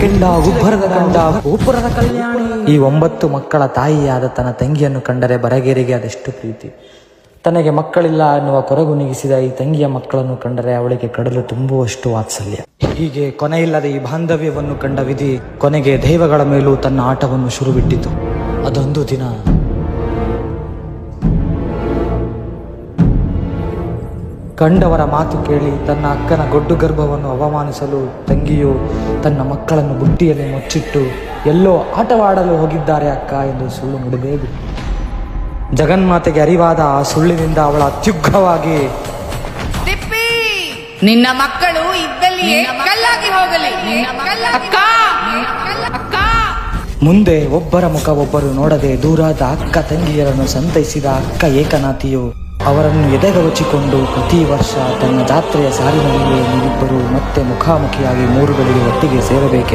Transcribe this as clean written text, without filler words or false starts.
ಕೆಂಡ ಉಬ್ಬರದ ಕಂಡ ಗೋಪುರದ ಕಲ್ಯಾಣಿ. ಈ 9 ಮಕ್ಕಳ ತಾಯಿಯಾದ ತನ್ನ ತಂಗಿಯನ್ನು ಕಂಡರೆ ಬರಗೇರಿಗೆ ಅದೆಷ್ಟು ಪ್ರೀತಿ. ತನಗೆ ಮಕ್ಕಳಿಲ್ಲ ಅನ್ನುವ ಕೊರಗು ನೀಗಿಸಿದ ಈ ತಂಗಿಯ ಮಕ್ಕಳನ್ನು ಕಂಡರೆ ಅವಳಿಗೆ ಕಡಲು ತುಂಬುವಷ್ಟು ವಾತ್ಸಲ್ಯ. ಹೀಗೆ ಕೊನೆಯಿಲ್ಲದ ಈ ಬಾಂಧವ್ಯವನ್ನು ಕಂಡ ವಿಧಿ ಕೊನೆಗೆ ದೈವಗಳ ಮೇಲೂ ತನ್ನ ಆಟವನ್ನು ಶುರುಬಿಟ್ಟಿತು. ಅದೊಂದು ದಿನ ಕಂಡವರ ಮಾತು ಕೇಳಿ ತನ್ನ ಅಕ್ಕನ ಗೊಡ್ಡು ಗರ್ಭವನ್ನು ಅವಮಾನಿಸಲು ತಂಗಿಯು ತನ್ನ ಮಕ್ಕಳನ್ನು ಬುಟ್ಟಿಯಲ್ಲಿ ಮುಚ್ಚಿಟ್ಟು ಎಲ್ಲೋ ಆಟವಾಡಲು ಹೋಗಿದ್ದಾರೆ ಅಕ್ಕ ಎಂದು ಸುಳ್ಳು ನುಡಿದೇಬಿಟ್ಟು ಜಗನ್ಮಾತೆಗೆ ಅರಿವಾದ ಆ ಸುಳ್ಳಿನಿಂದ ಅವಳ ಅತ್ಯುಗ್ರವಾಗಿ, ನಿನ್ನ ಮಕ್ಕಳು ಇದ್ದಲ್ಲಿಯೇ ಕಲ್ಲಾಗಿ ಹೋಗಲಿ. ಮುಂದೆ ಒಬ್ಬರ ಮುಖ ಒಬ್ಬರು ನೋಡದೆ ದೂರಾದ ಅಕ್ಕ ತಂಗಿಯರನ್ನು ಸಂತೈಸಿದ ಅಕ್ಕ ಏಕನಾಥಿಯು ಅವರನ್ನು ಎದೆಗವಚಿಕೊಂಡು ಪ್ರತಿ ವರ್ಷ ತನ್ನ ಜಾತ್ರೆಯ ಸಾಲಿನಲ್ಲಿಯೇ ನೀವಿಬ್ಬರು ಮತ್ತೆ ಮುಖಾಮುಖಿಯಾಗಿ 3 ಗಳಿಗೆ ಒಟ್ಟಿಗೆ ಸೇರಬೇಕೆಂದು